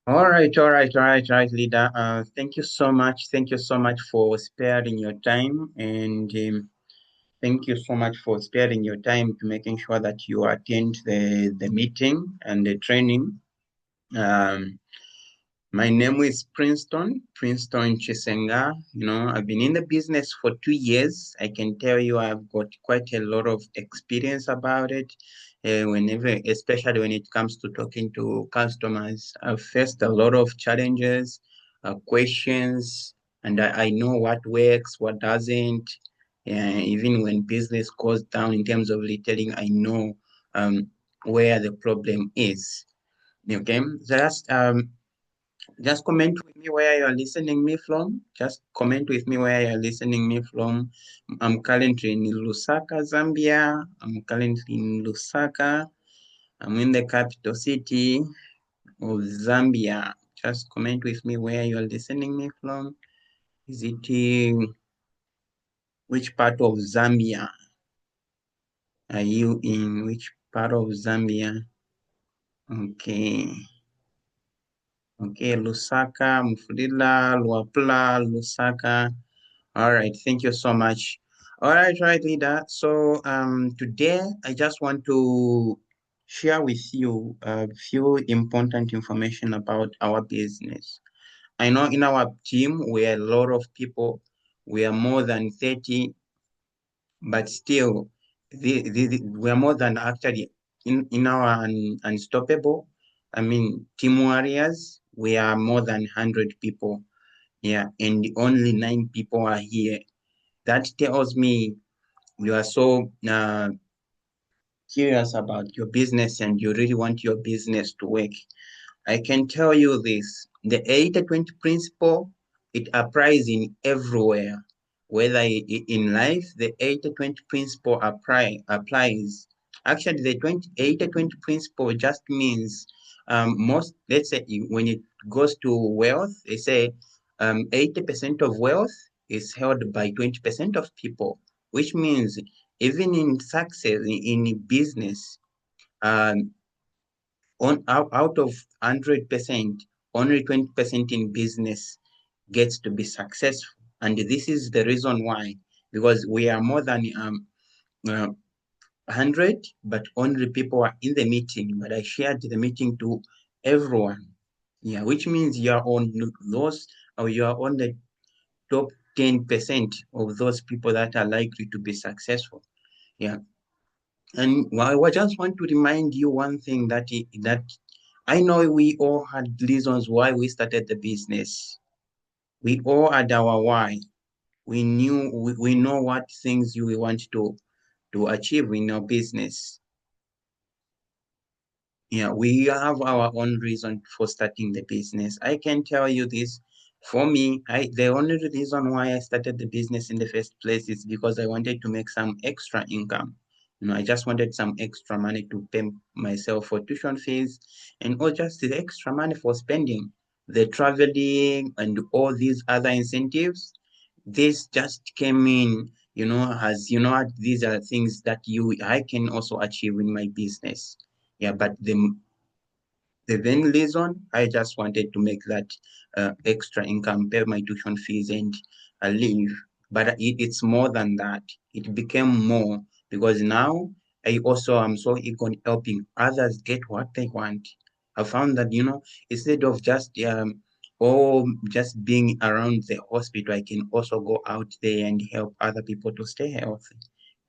All right, leader. Thank you so much. Thank you so much for sparing your time, and thank you so much for sparing your time to making sure that you attend the meeting and the training. Um, my name is Princeton Chisenga. I've been in the business for 2 years. I can tell you I've got quite a lot of experience about it. Especially when it comes to talking to customers, I've faced a lot of challenges, questions, and I know what works, what doesn't. Even when business goes down in terms of retailing, I know where the problem is. Okay, just comment with me where you're listening me from. Just comment with me where you're listening me from. I'm currently in Lusaka, Zambia. I'm currently in Lusaka. I'm in the capital city of Zambia. Just comment with me where you're listening me from. Is it which part of Zambia are you in? Which part of Zambia? Okay. Okay, Lusaka, Mfulila, Luapula, Lusaka. All right, thank you so much. All right, leader. So today I just want to share with you a few important information about our business. I know in our team we are a lot of people. We are more than 30, but still we are more than actually in our unstoppable. I mean, team warriors, we are more than 100 people. Yeah, and only 9 people are here. That tells me you are so serious about your business and you really want your business to work. I can tell you this, the 80-20 principle, it applies in everywhere. Whether in life, the 80-20 principle applies. Actually, the 80-20 principle just means let's say when it goes to wealth, they say 80% of wealth is held by 20% of people, which means even in success, in business, um, out of 100%, only 20% in business gets to be successful. And this is the reason why, because we are more than 100, but only people are in the meeting. But I shared the meeting to everyone. Yeah, which means you are on those, or you are on the top 10% of those people that are likely to be successful. Yeah. And I just want to remind you one thing that I know we all had reasons why we started the business. We all had our why. We know what things we want to achieve in our business. Yeah, we have our own reason for starting the business. I can tell you this. For me, the only reason why I started the business in the first place is because I wanted to make some extra income. I just wanted some extra money to pay myself for tuition fees and or just the extra money for spending, the traveling and all these other incentives. This just came in, as these are things that I can also achieve in my business. Yeah, but the main reason I just wanted to make that extra income, pay my tuition fees, and live. But it's more than that. It became more because now I also am so eager in helping others get what they want. I found that instead of just being around the hospital, I can also go out there and help other people to stay healthy.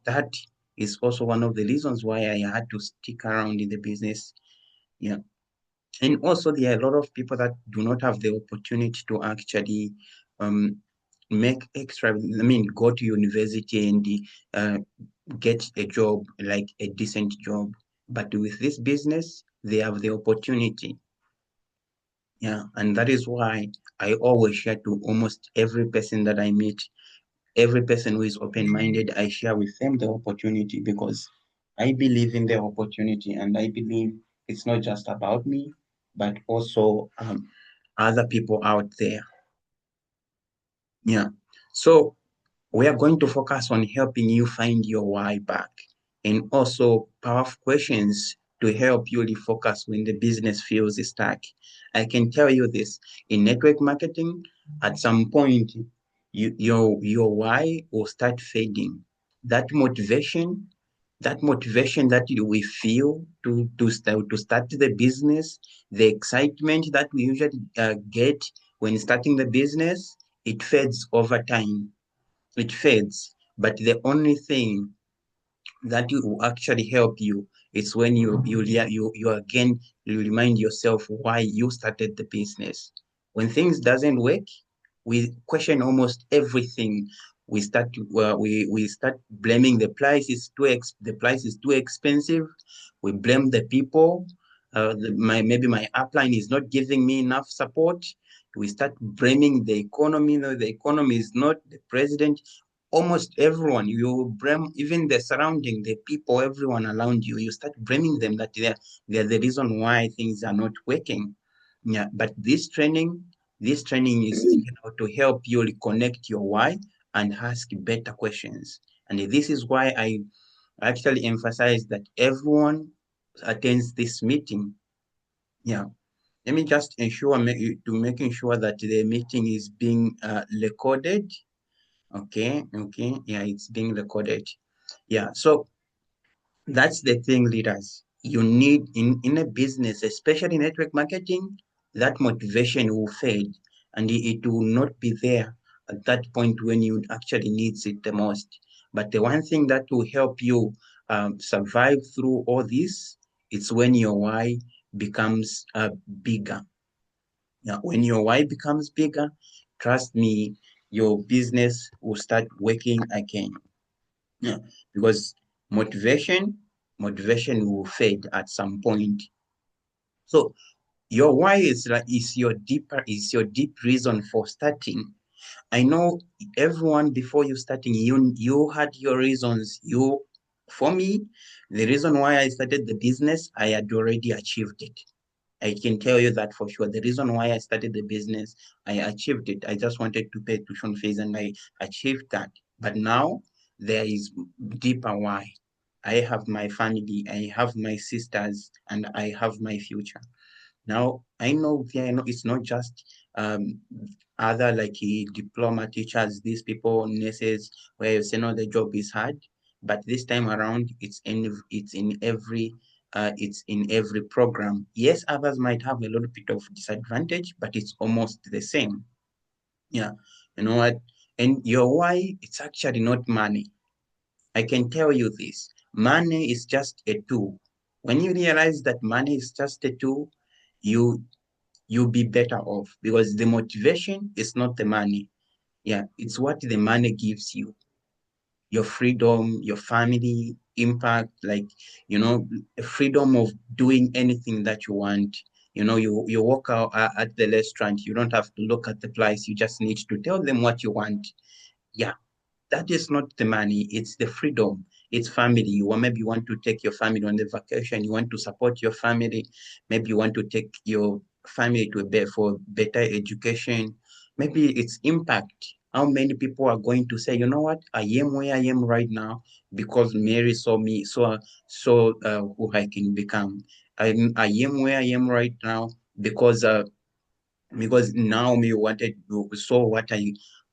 That is also one of the reasons why I had to stick around in the business. Yeah, and also there are a lot of people that do not have the opportunity to actually um, make extra, I mean, go to university and uh, get a job, like a decent job. But with this business, they have the opportunity. Yeah, and that is why I always share to almost every person that I meet, every person who is open-minded, I share with them the opportunity because I believe in the opportunity and I believe it's not just about me, but also other people out there. Yeah. So we are going to focus on helping you find your why back and also powerful questions to help you refocus when the business feels stuck. I can tell you this, in network marketing, at some point, your why will start fading. That motivation, that we feel to start the business, the excitement that we usually get when starting the business, it fades over time. It fades. But the only thing that will actually help you is when you again you remind yourself why you started the business. When things doesn't work, we question almost everything. We start blaming the price is the price is too expensive. We blame the people. Maybe my upline is not giving me enough support. We start blaming the economy. No, the economy is not the president. Almost everyone, you blame even the surrounding, the people, everyone around you. You start blaming them that they're the reason why things are not working. Yeah, but this training is to help you reconnect your why and ask better questions. And this is why I actually emphasize that everyone attends this meeting. Yeah. Let me just ensure making sure that the meeting is being recorded. Okay. Yeah, it's being recorded. Yeah. So that's the thing, leaders. You need in a business, especially network marketing, that motivation will fade and it will not be there at that point when you actually needs it the most. But the one thing that will help you survive through all this, it's when your why becomes bigger. Yeah, when your why becomes bigger, trust me, your business will start working again. Yeah, because motivation, motivation will fade at some point. So your why is your deep reason for starting. I know everyone before you starting, you had your reasons. For me, the reason why I started the business, I had already achieved it. I can tell you that for sure. The reason why I started the business, I achieved it. I just wanted to pay tuition fees and I achieved that. But now there is deeper why. I have my family, I have my sisters, and I have my future. Now, I know it's not just other like diploma teachers, these people, nurses, where you say, no, the job is hard. But this time around, it's in every program. Yes, others might have a little bit of disadvantage, but it's almost the same. Yeah, you know what? And your why, it's actually not money. I can tell you this. Money is just a tool. When you realize that money is just a tool, you you'll be better off because the motivation is not the money. Yeah, it's what the money gives you. Your freedom, your family, impact, like, freedom of doing anything that you want. You walk out at the restaurant, you don't have to look at the price, you just need to tell them what you want. Yeah, that is not the money, it's the freedom. It's family. Maybe you want to take your family on the vacation, you want to support your family, maybe you want to take your family for better education. Maybe it's impact. How many people are going to say, you know what, I am where I am right now because Mary saw me, who I can become. I am where I am right now because now me wanted to saw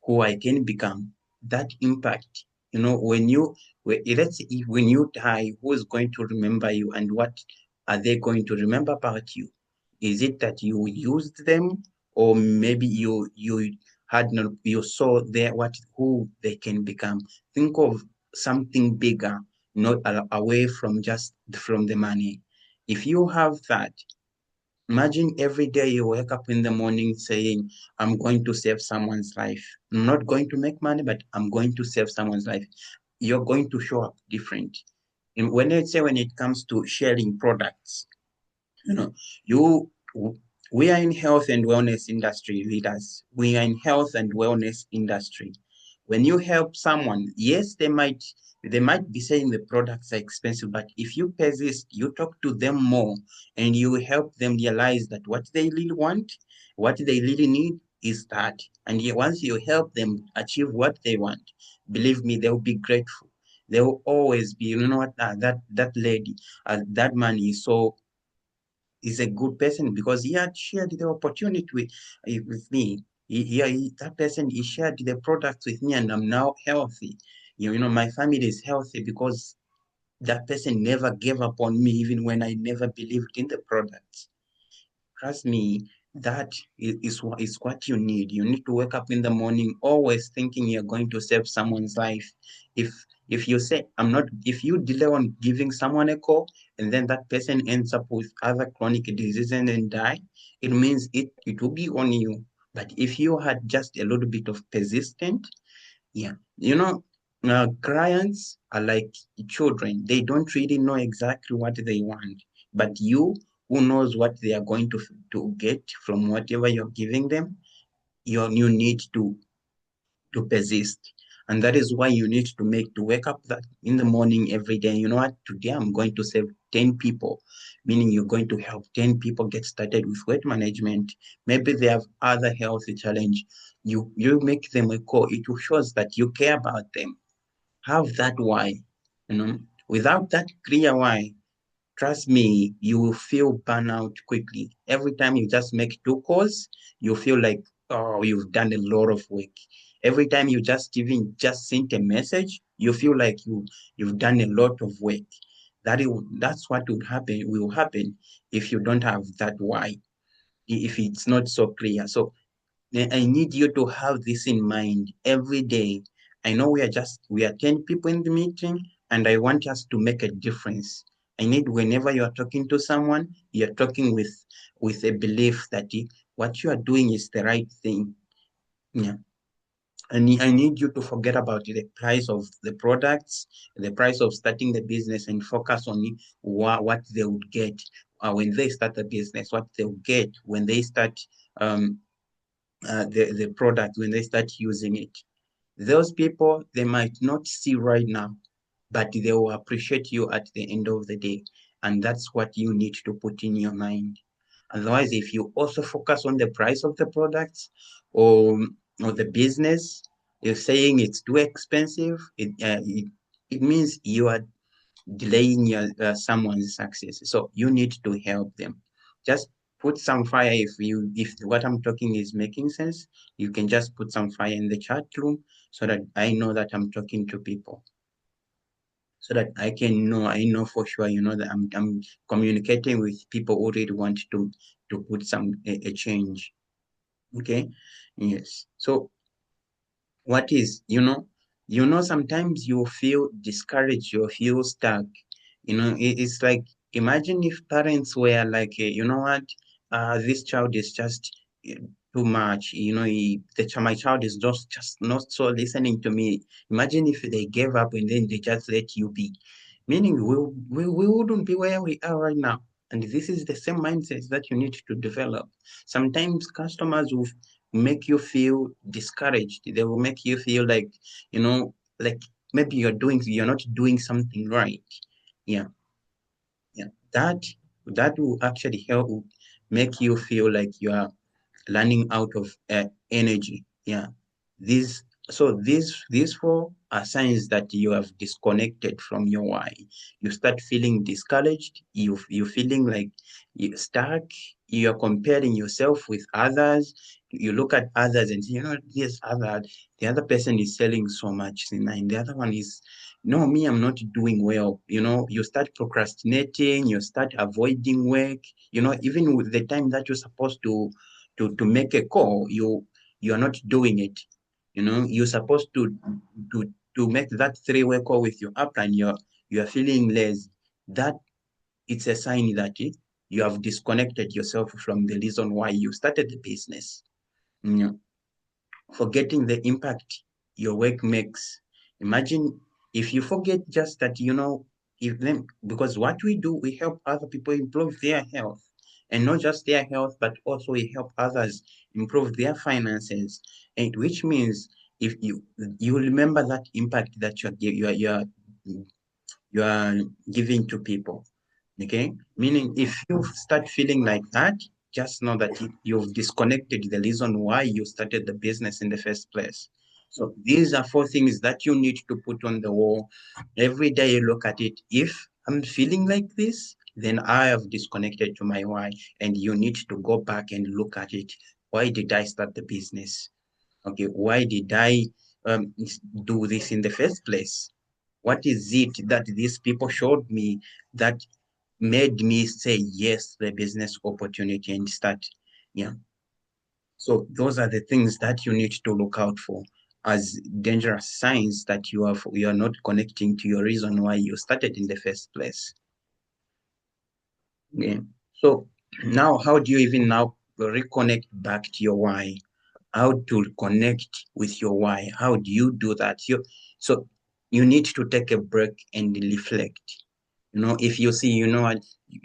who I can become. That impact, let's say when you die, who is going to remember you and what are they going to remember about you? Is it that you used them, or maybe you had no you saw there what who they can become? Think of something bigger, not away from just from the money. If you have that, imagine every day you wake up in the morning saying, I'm going to save someone's life. I'm not going to make money, but I'm going to save someone's life. You're going to show up different. And when it comes to sharing products, you know, you we are in health and wellness industry leaders. We are in health and wellness industry. When you help someone, yes, they might be saying the products are expensive, but if you persist, you talk to them more and you help them realize that what they really want, what they really need is that. And once you help them achieve what they want, believe me, they'll be grateful. There will always be, you know what, that lady, that man is a good person because he had shared the opportunity with me. That person, he shared the products with me, and I'm now healthy. You know, my family is healthy because that person never gave up on me, even when I never believed in the products. Trust me, that is what you need. You need to wake up in the morning always thinking you're going to save someone's life. If if you say I'm not, if you delay on giving someone a call and then that person ends up with other chronic diseases and then die, it means it will be on you. But if you had just a little bit of persistent, yeah, you know, clients are like children. They don't really know exactly what they want, but you, who knows what they are going to get from whatever you're giving them, you need to persist. And that is why you need to wake up that in the morning every day. You know what? Today I'm going to save 10 people, meaning you're going to help 10 people get started with weight management. Maybe they have other health challenge. You make them a call. It shows that you care about them. Have that why. You know, without that clear why, trust me, you will feel burnout quickly. Every time you just make two calls, you feel like, oh, you've done a lot of work. Every time you just even just sent a message, you feel like you've done a lot of work. That's what will happen if you don't have that why, if it's not so clear. So I need you to have this in mind every day. I know we are 10 people in the meeting, and I want us to make a difference. I need, whenever you are talking to someone, you're talking with a belief that what you are doing is the right thing. Yeah. I need you to forget about the price of the products, the price of starting the business, and focus on what they would get when they start the business, what they'll get when they start um, the product, when they start using it. Those people, they might not see right now, but they will appreciate you at the end of the day. And that's what you need to put in your mind. Otherwise, if you also focus on the price of the products or, or the business, you're saying it's too expensive, it means you are delaying someone's success. So you need to help them. Just put some fire. If what I'm talking is making sense, you can just put some fire in the chat room so that I know that I'm talking to people. So that I know for sure, that I'm communicating with people who really want to put a change. Okay. Yes. So what is, sometimes you feel discouraged, you feel stuck. It's like, imagine if parents were like, you know what, this child is just uh, too much. My child is just not so listening to me. Imagine if they gave up and then they just let you be. Meaning we wouldn't be where we are right now. And this is the same mindset that you need to develop. Sometimes customers will make you feel discouraged. They will make you feel like, like maybe you're not doing something right. Yeah, yeah. That will actually help make you feel like you are running out of energy. Yeah. These these four are signs that you have disconnected from your why. You start feeling discouraged. You feeling like you're stuck. You're comparing yourself with others. You look at others and say, the other person is selling so much, and the other one is, no, me, I'm not doing well. You start procrastinating. You start avoiding work. Even with the time that you're supposed to make a call, you're not doing it. You're supposed to to make that three-way call with your upline. You're feeling lazy. That it's a sign that you have disconnected yourself from the reason why you started the business. You know, Forgetting the impact your work makes. Imagine if you forget just that, if them, because what we do, we help other people improve their health, and not just their health, but also we help others improve their finances. And which means if you remember that impact that you are giving to people. Okay, meaning if you start feeling like that, just know that you've disconnected the reason why you started the business in the first place. So these are four things that you need to put on the wall. Every day you look at it. If I'm feeling like this, then I have disconnected to my why. And you need to go back and look at it. Why did I start the business? Okay, why did I do this in the first place? What is it that these people showed me that made me say yes to the business opportunity and start? Yeah. So those are the things that you need to look out for as dangerous signs that you are not connecting to your reason why you started in the first place. Yeah. So now how do you even now reconnect back to your why? How to connect with your why? How do you do that? So you need to take a break and reflect. If you see, what,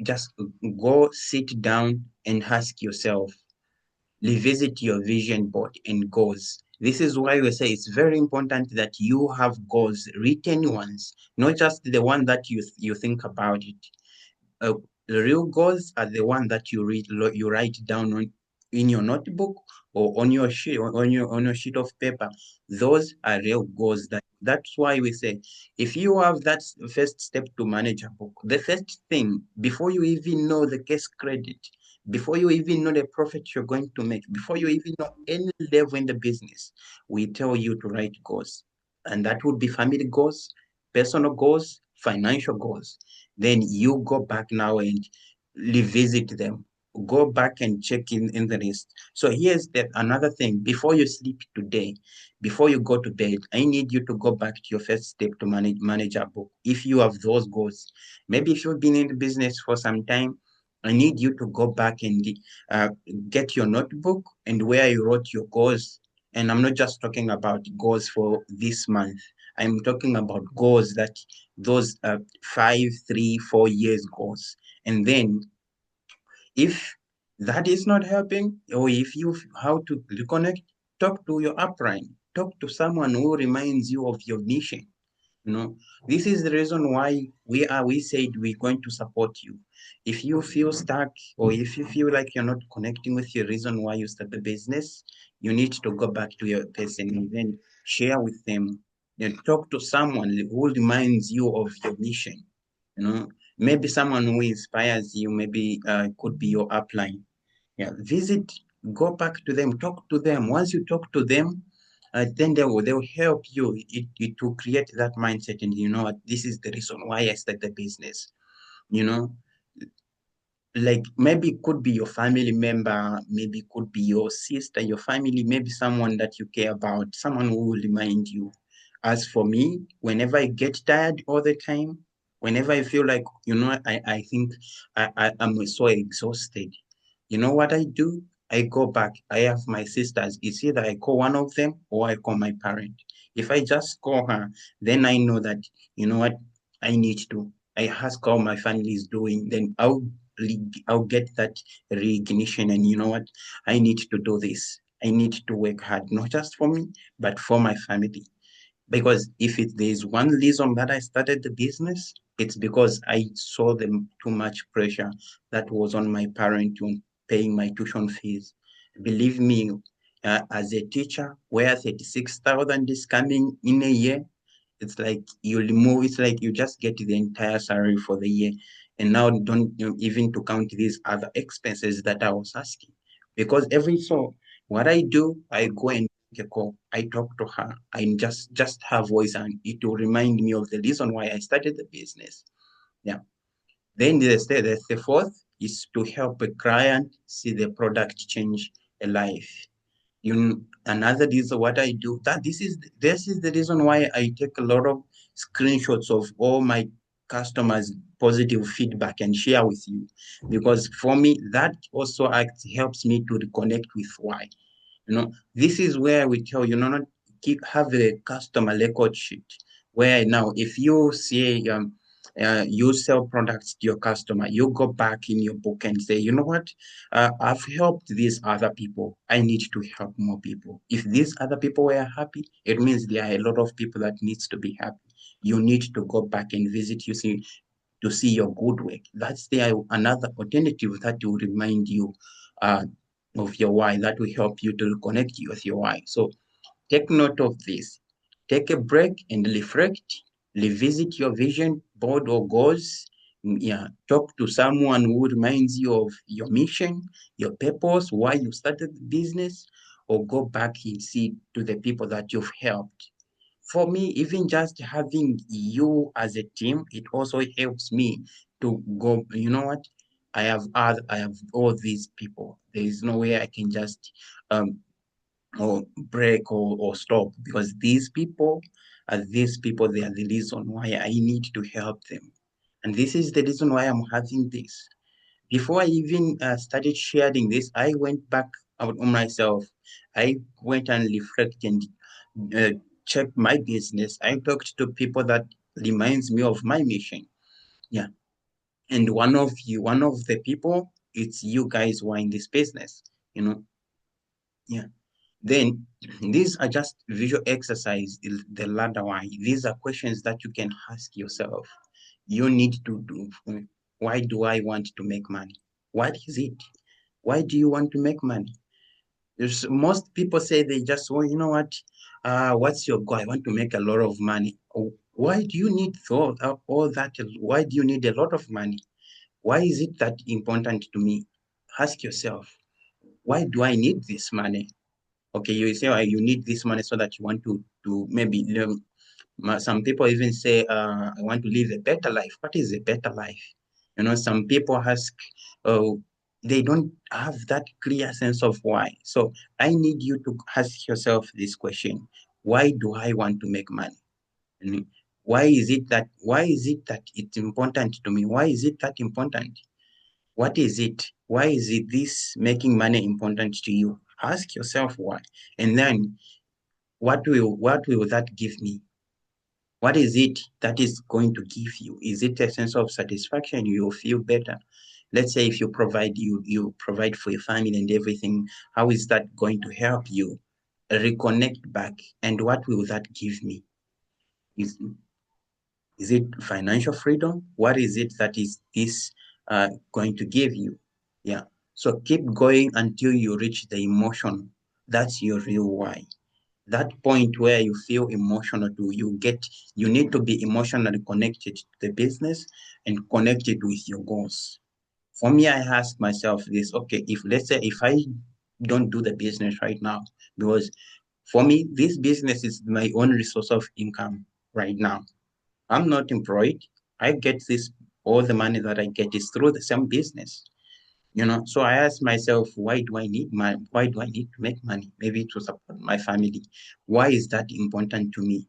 just go sit down and ask yourself, revisit your vision board and goals. This is why we say it's very important that you have goals, written ones, not just the one that you think about it. uh, the real goals are the one that you write down in your notebook or on your sheet on your sheet of paper. Those are real goals. That's why we say if you have that first step to manage a book, the first thing before you even know the case credit, before you even know the profit you're going to make, before you even know any level in the business, we tell you to write goals. And that would be family goals, personal goals, financial goals. Then you go back now and revisit them. Go back and check in the list. So here's another thing. Before you sleep today, before you go to bed, I need you to go back to your first step to manage a book. If you have those goals, maybe if you've been in the business for some time, I need you to go back and uh, get your notebook and where you wrote your goals. And I'm not just talking about goals for this month. I'm talking about goals that those 5, 3, 4 years goals. And then if that is not helping, or if you how to reconnect, talk to your upline, talk to someone who reminds you of your mission. you know this is the reason why we said we're going to support you. If you feel stuck, or if you feel like you're not connecting with your reason why you start the business, you need to go back to your person and then share with them. Then talk to someone who reminds you of your mission. Maybe someone who inspires you, maybe could be your upline. Yeah, visit, go back to them, talk to them. Once you talk to them, then they will help you to create that mindset. And you know what? This is the reason why I started the business. You know, like maybe it could be your family member, maybe it could be your sister, your family, maybe someone that you care about, someone who will remind you. As for me, whenever I get tired all the time, whenever I feel like, I think I'm so exhausted, you know what I do? I go back. I have my sisters. It's either I call one of them or I call my parent. If I just call her, then I know that, you know what, I need to. I ask how my family is doing. Then I'll get that reignition. And you know what? I need to do this. I need to work hard, not just for me, but for my family. Because if there's one reason that I started the business, it's because I saw the too much pressure that was on my parent on paying my tuition fees. Believe me, as a teacher, where 36,000 is coming in a year, it's like you remove, it's like you just get the entire salary for the year. And now don't even to count these other expenses that I was asking. Because every so what I do, I go and make a call. I talk to her. I just her voice, and it will remind me of the reason why I started the business. Yeah. Then the fourth is to help a client see the product change a life. Another reason what I do that this is the reason why I take a lot of screenshots of all my customers' positive feedback and share with you, because for me that also helps me to reconnect with why. This is where we tell not have a customer record sheet where now if you see you sell products to your customer, you go back in your book and say, you know what, I've helped these other people. I need to help more people. If these other people were happy, it means there are a lot of people that needs to be happy. You need to go back and visit to see your good work. That's another alternative that will remind you uh, of your why, that will help you to connect you with your why. So Take note of this. Take a break and reflect. Revisit your vision board or goals. Yeah, talk to someone who reminds you of your mission, your purpose, why you started the business, or go back and see to the people that you've helped. For me, even just having you as a team, it also helps me to go. You know what? I have all these people. There is no way I can just um, or break or stop because these people, they are the reason why I need to help them. And this is the reason why I'm having this. Before I even started sharing this, I went back out on myself. I went and reflected and checked my business. I talked to people that reminds me of my mission. Yeah. And one of the people, it's you guys who are in this business, you know. Yeah. Then these are just visual exercise, the ladder why. These are questions that you can ask yourself. You need to do. Why do I want to make money? What is it? Why do you want to make money? Most people say they just, well, you know what? What's your goal? I want to make a lot of money. Oh, why do you need all that? Why do you need a lot of money? Why is it that important to me? Ask yourself, why do I need this money? Okay, you say you need this money so that you want to maybe some people even say I want to live a better life. What is a better life? You know, some people ask, oh, they don't have that clear sense of why. So I need you to ask yourself this question: why do I want to make money? And why is it that it's important to me? Why is it that important? What is it? Why is it this making money important to you? Ask yourself why. And then what will that give me? What is it that is going to give you? Is it a sense of satisfaction? You'll feel better. Let's say if you provide for your family and everything, how is that going to help you reconnect back? And what will that give me? Is is it financial freedom? What is it that is this going to give you? Yeah. So keep going until you reach the emotion. That's your real why. That point where you feel emotional to you need to be emotionally connected to the business and connected with your goals. For me, I ask myself this, okay, if let's say if I don't do the business right now, because for me, this business is my only source of income right now. I'm not employed. I get this, all the money that I get is through the same business. You know, so I ask myself, why do I need to make money? Maybe to support my family. Why is that important to me?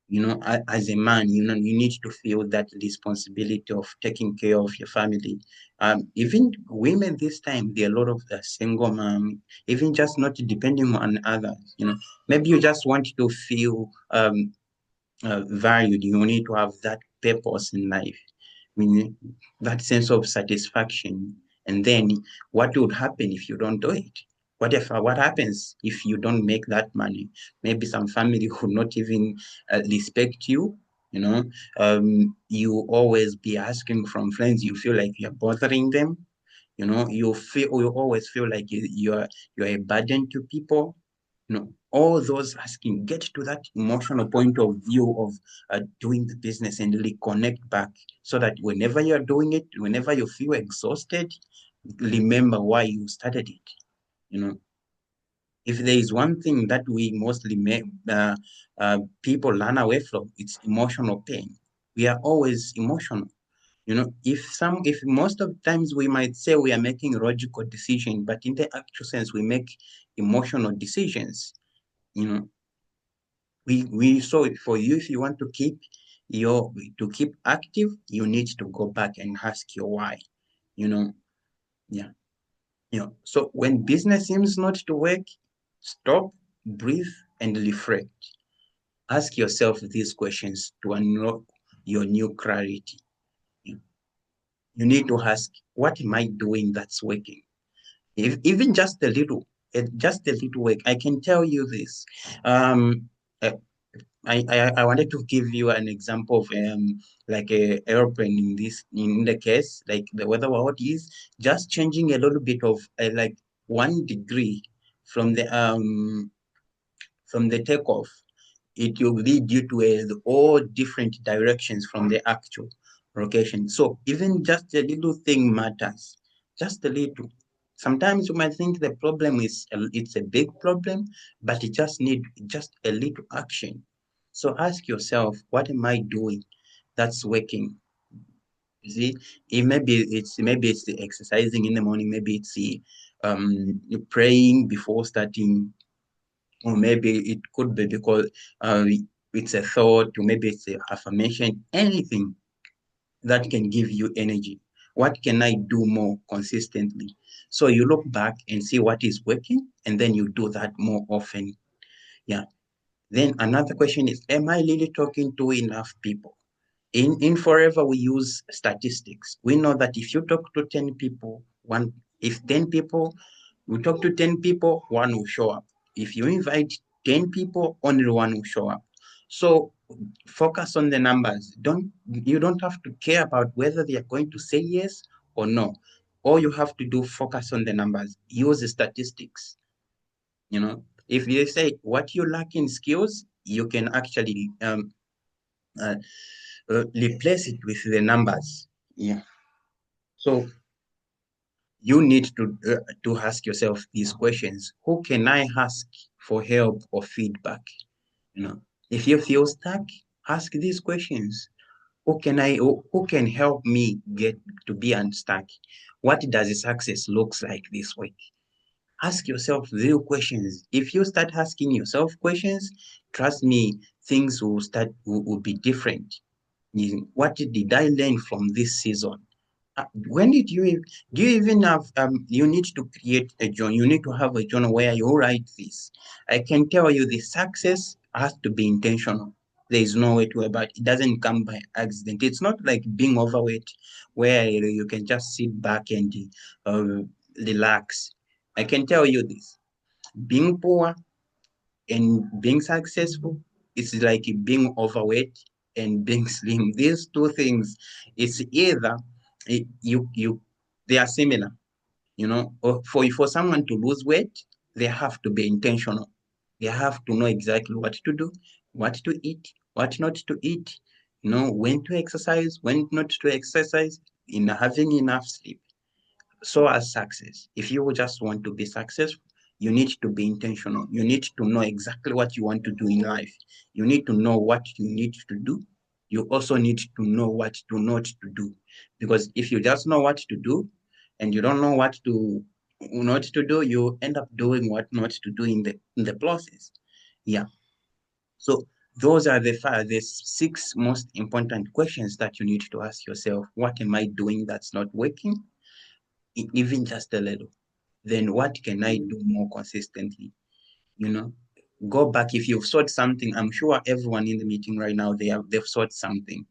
You know, as a man, you know, you need to feel that responsibility of taking care of your family. Even women this time, there are a lot of single mom, even just not depending on others. You know, maybe you just want to feel valued. You need to have that purpose in life. I mean, that sense of satisfaction. And then what would happen if you don't do it? What happens if you don't make that money? Maybe some family would not even respect you. You know, you always be asking from friends. You feel like you're bothering them. You know, you always feel like you're a burden to people. You know, all those asking, get to that emotional point of view of doing the business and really connect back so that whenever you're doing it, whenever you feel exhausted, remember why you started it. You know, if there is one thing that we mostly make people run away from, it's emotional pain. We are always emotional. You know, if most of the times we might say we are making logical decisions, but in the actual sense, we make emotional decisions. You know, we so for you, if you want to keep active, you need to go back and ask your why. You know, yeah. You know, so when business seems not to work, stop, breathe, and reflect. Ask yourself these questions to unlock your new clarity. You need to ask, what am I doing that's working? If, even just a little work. I can tell you this. Um, uh, I wanted to give you an example of like a airplane in the case like the weather what is just changing a little bit of like 1 degree from from the takeoff, it will lead you to all different directions from the actual location. So even just a little thing matters, just a little. Sometimes you might think the problem is it's a big problem, but it just need just a little action. So ask yourself, what am I doing that's working? You see, maybe it's the exercising in the morning, maybe it's the praying before starting, or maybe it could be because it's a thought, or maybe it's an affirmation, anything that can give you energy. What can I do more consistently? So you look back and see what is working, and then you do that more often. Yeah. Then another question is, am I really talking to enough people? In Forever, we use statistics. We know that if you talk to 10 people, if 10 people, we talk to 10 people, one will show up. If you invite 10 people, only one will show up. So focus on the numbers. You don't have to care about whether they are going to say yes or no. All you have to do, focus on the numbers. Use the statistics. If you say what you lack in skills, you can actually uh, replace it with the numbers. Yeah. So you need to ask yourself these questions. Who can I ask for help or feedback? If you feel stuck, ask these questions. Who can help me get to be unstuck? What does success looks like this week? Ask yourself real questions. If you start asking yourself questions, trust me, things will be different. What did I learn from this season? When did you do you even have you need to create a journal? You need to have a journal where you write this. I can tell you the success has to be intentional. There is no way to about it. It doesn't come by accident. It's not like being overweight where you can just sit back and uh, relax. I can tell you this: being poor and being successful, it's like being overweight and being slim. These two things, it's either you they are similar. Or for someone to lose weight, they have to be intentional. They have to know exactly what to do, what to eat, what not to eat, when to exercise, when not to exercise, in having enough sleep. So as success, if you just want to be successful, you need to be intentional. You need to know exactly what you want to do in life. You need to know what you need to do. You also need to know what to not to do. Because if you just know what to do and you don't know what to not to do, you end up doing what not to do in the process. Yeah. So those are the six most important questions that you need to ask yourself. What am I doing that's not working? Even just a little, then what can I do more consistently? You know, go back. If you've sought something, I'm sure everyone in the meeting right now, they've sought something.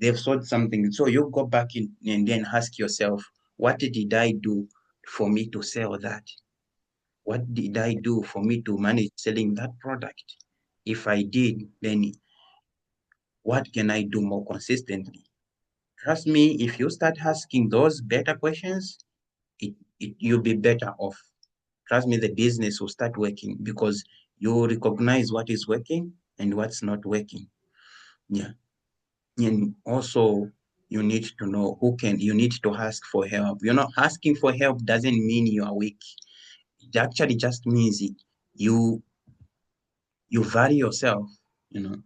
They've sought something. So you go back in and then ask yourself, what did I do for me to sell that? What did I do for me to manage selling that product? If I did, then what can I do more consistently? Trust me, if you start asking those better questions, you'll be better off. Trust me, the business will start working because you recognize what is working and what's not working. Yeah. And also, you need to know you need to ask for help. Asking for help doesn't mean you are weak. It actually just means you you value yourself. You know,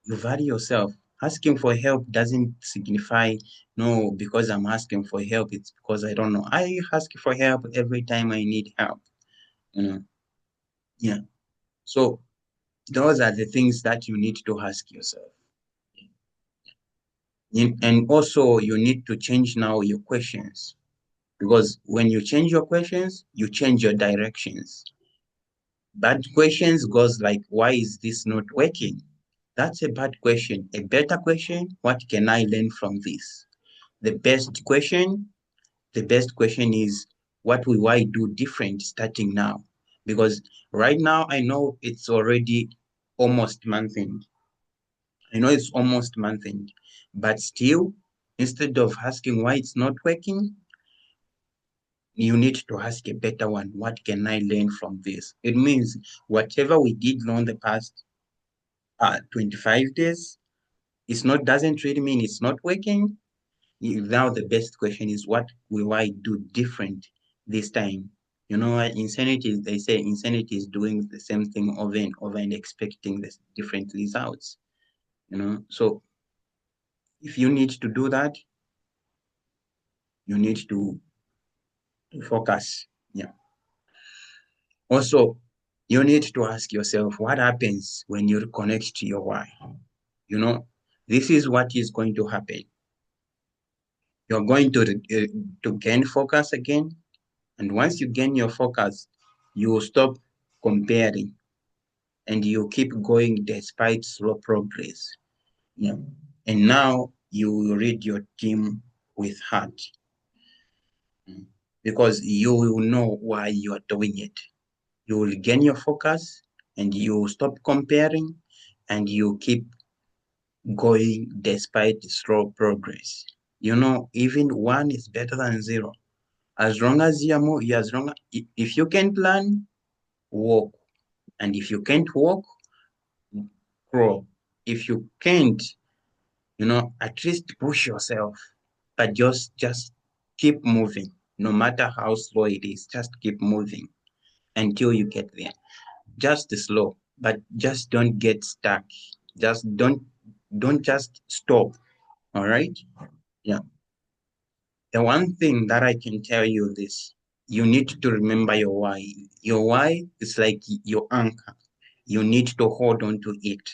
you value yourself. Asking for help doesn't signify, no, because I'm asking for help, it's because I don't know. I ask for help every time I need help. You know, yeah. So those are the things that you need to ask yourself. And also, you need to change now your questions because when you change your questions, you change your directions. Bad questions goes like, why is this not working? That's a bad question. A better question, what can I learn from this? The best question, the best question is, what will I do different starting now? Because right now, I know it's already almost month end. I know it's almost month end, but still, instead of asking why it's not working, you need to ask a better one. What can I learn from this? It means whatever we did on the past 25 days, it's not doesn't really mean it's not working. Now the best question is what will I do different this time? You know, insanity, they say insanity is doing the same thing over and over and expecting this different results. You know, so if you need to do that, you need to focus. Yeah. Also, you need to ask yourself what happens when you reconnect to your why. You know, this is what is going to happen. You're going to gain focus again, and once you gain your focus, you will stop comparing and you keep going despite slow progress. Yeah. And now you will read your team with heart because you will know why you are doing it. You will gain your focus and you stop comparing and you keep going despite slow progress. You know, even one is better than zero. As long as you are more, as long if you can't learn, walk. And if you can't walk, grow. If you can't, you know, at least push yourself. But just keep moving. No matter how slow it is, just keep moving until you get there. Just slow, but just don't get stuck. Just don't just stop. All right? Yeah. The one thing that I can tell you this, you need to remember your why. Your why is like your anchor. You need to hold on to it.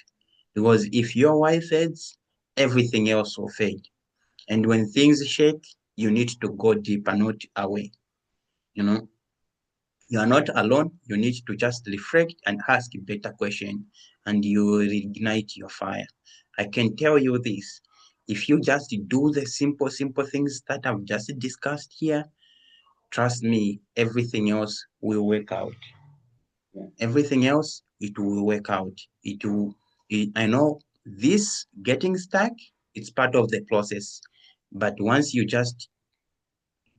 Because if your why fades, everything else will fade. And when things shake, you need to go deeper, not away. You know, you are not alone. You need to just reflect and ask a better question, and you will reignite your fire. I can tell you this. If you just do the simple things that I've just discussed here, trust me, everything else will work out. Everything else, it will work out. I know this getting stuck, it's part of the process. But once you just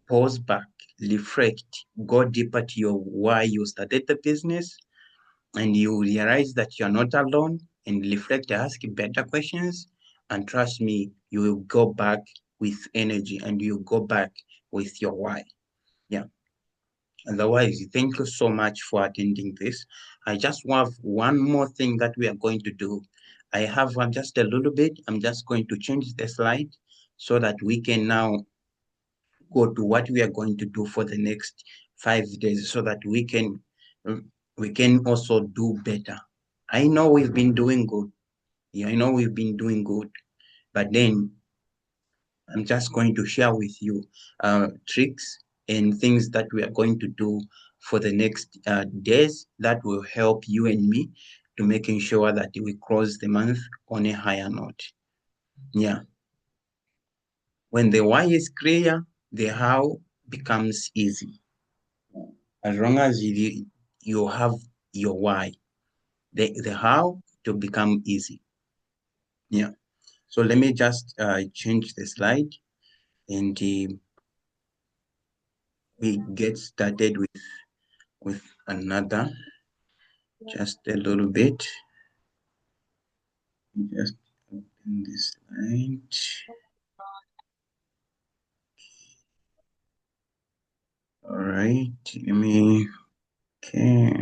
pause back, reflect, go deeper to your why you started the business, and you realize that you're not alone, and reflect, ask better questions, and trust me, you will go back with energy and you go back with your why. Yeah. Otherwise, thank you so much for attending this. I just have one more thing that we are going to do. I have just a little bit. I'm just going to change the slide so that we can now go to what we are going to do for the next 5 days so that we can also do better. I know we've been doing good. Yeah, I know we've been doing good, but then I'm just going to share with you tricks and things that we are going to do for the next days that will help you and me to making sure that we close the month on a higher note. Yeah. When the why is clear, the how becomes easy. As long as you have your why, the how to become easy. Yeah. So let me just change the slide and we get started with another, just a little bit. Just open this slide. All right, let me, okay.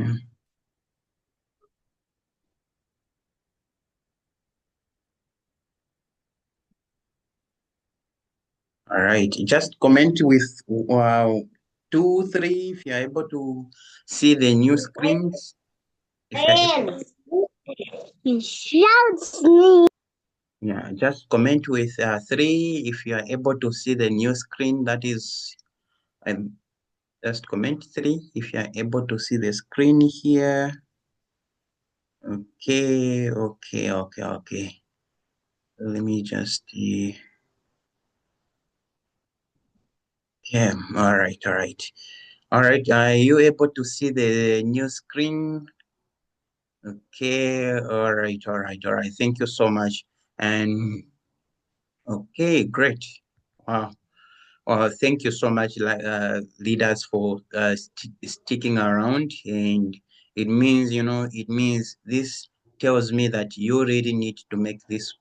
All right, just comment with 2, 3 if you're able to see the new screens. If yeah, just comment with 3 if you are able to see the new screen. That is, just comment 3 if you are able to see the screen here. Okay, okay. Let me just yeah, all right. All right, are you able to see the new screen? Okay, all right. Thank you so much. And okay, great. Wow. Thank you so much, leaders, for sticking around. And it means this tells me that you really need to make this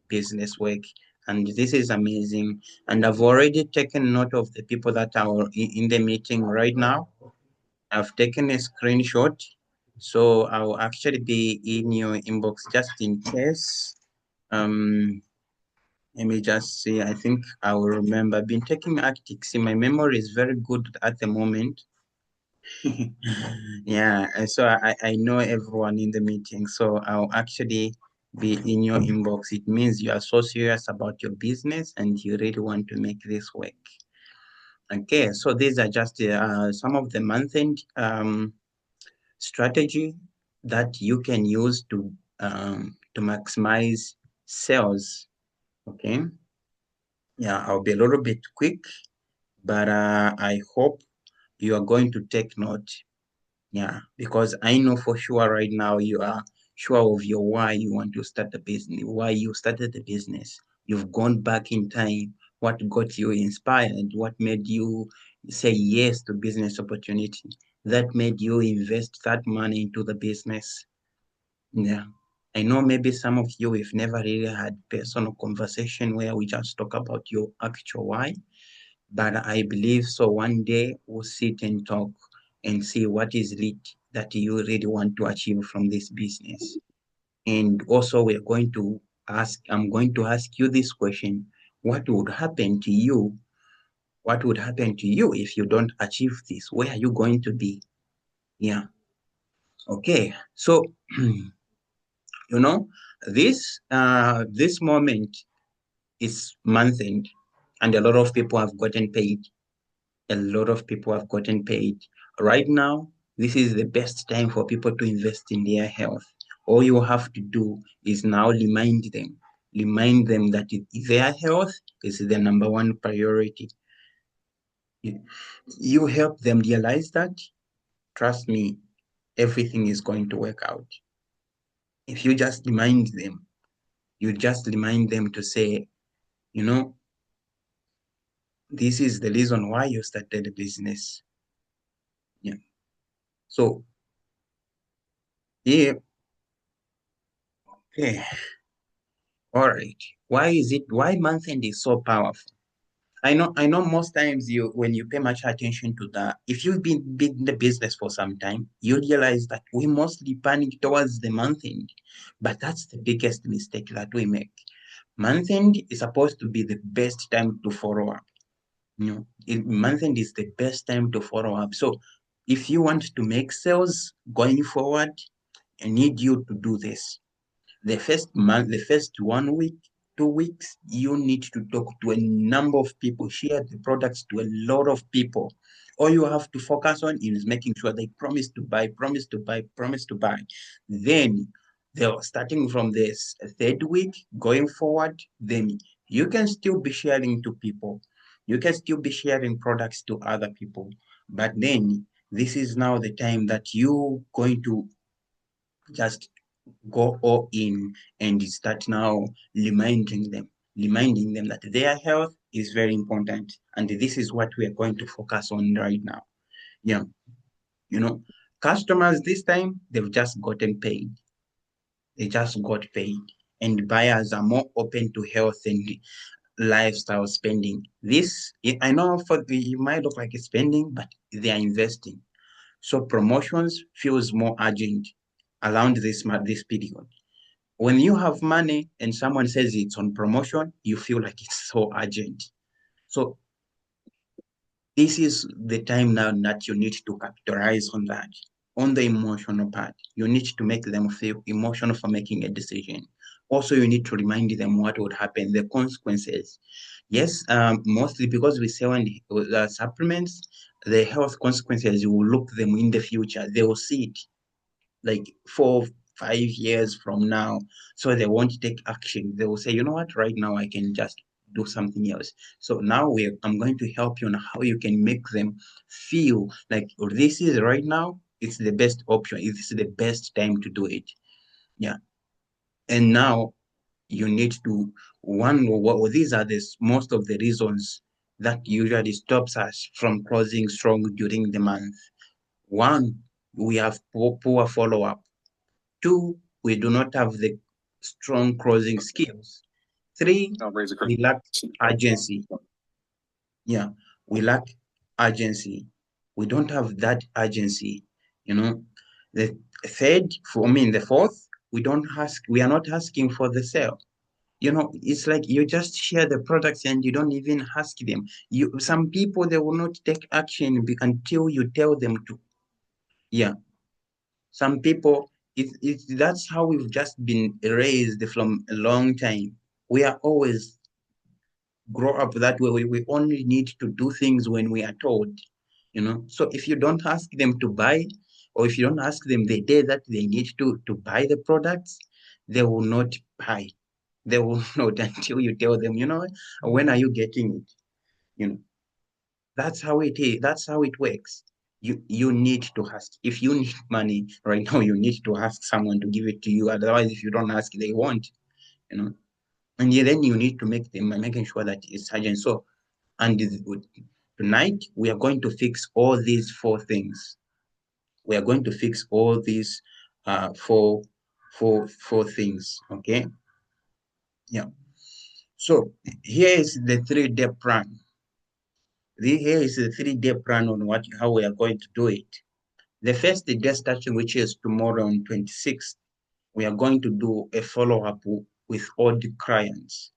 business work. And this is amazing. And I've already taken note of the people that are in the meeting right now. I've taken a screenshot. So I'll actually be in your inbox just in case. Let me just see. I think I will remember. I've been taking Arctic. See, my memory is very good at the moment. Yeah, and so I know everyone in the meeting. So I'll actually be in your inbox. It means you are so serious about your business and you really want to make this work. Okay, so these are just some of the month-end strategy that you can use to maximize sales. Okay, yeah, I'll be a little bit quick, but I hope you are going to take note. Yeah, because I know for sure right now you are sure of your why you want to start the business, why you started the business. You've gone back in time, what got you inspired, what made you say yes to business opportunity, that made you invest that money into the business. Yeah. I know maybe some of you have never really had personal conversation where we just talk about your actual why, but I believe so one day we'll sit and talk and see what is it that you really want to achieve from this business. And also I'm going to ask you this question. What would happen to you? What would happen to you if you don't achieve this? Where are you going to be? Yeah. Okay. So you know, this moment is month end, and a lot of people have gotten paid. A lot of people have gotten paid. Right now, this is the best time for people to invest in their health. All you have to do is now remind them that their health is the number one priority. You, you help them realize that, trust me, everything is going to work out. If you just remind them to say, you know, this is the reason why you started the business. Yeah. So, yeah, okay. All right. Why month end is so powerful? I know most times when you pay much attention to that, if you've been in the business for some time, you realize that we mostly panic towards the month end. But that's the biggest mistake that we make. Month end is supposed to be the best time to follow up. Month end is the best time to follow up. So if you want to make sales going forward, I need you to do this. The first month, the first 1 week, 2 weeks, you need to talk to a number of people, share the products to a lot of people. All you have to focus on is making sure they promise to buy, promise to buy, promise to buy. Then they're starting from this third week going forward, then you can still be sharing to people. You can still be sharing products to other people. But then this is now the time that you going to just go all in and start now reminding them that their health is very important. And this is what we are going to focus on right now. Yeah. You know, customers this time, they've just gotten paid. They just got paid. And buyers are more open to health and lifestyle spending. I know you might look like it's spending, but they are investing. So promotions feels more urgent around this period. When you have money and someone says it's on promotion, you feel like it's so urgent. So this is the time now that you need to capitalize on that, on the emotional part. You need to make them feel emotional for making a decision. Also, you need to remind them what would happen, the consequences. Yes, mostly because we sell supplements, the health consequences, you will look them in the future. They will see it like 4 5 years from now, so they won't take action. They will say, you know what, right now I can just do something else. So now I'm going to help you on how you can make them feel like, oh, this is right now, it's the best option, it's the best time to do it. Yeah. And now you need to these are most of the reasons that usually stops us from closing strong during the month. One, we have poor follow-up. Two, we do not have the strong closing skills. Three, we lack urgency. Yeah, we lack urgency. We don't have that urgency, you know. The third, the fourth, we are not asking for the sale. It's like you just share the products and you don't even ask them. Some people, they will not take action until you tell them to. Yeah, some people, that's how we've just been raised from a long time. We are always grow up that way. We only need to do things when we are told. So if you don't ask them to buy, or if you don't ask them the day that they need to buy the products, they will not buy. They will not until you tell them, when are you getting it? You know, that's how it is. That's how it works. You need to ask. If you need money right now, you need to ask someone to give it to you. Otherwise, if you don't ask, they won't. You know, and then you need to making sure that it's urgent. So, and tonight we are going to fix all these four things. We are going to fix all these four things. Okay. Yeah. So here is the 3-day plan. Here is the 3-day plan on how we are going to do it. The first day starting, which is tomorrow on 26th, we are going to do a follow-up with all the clients.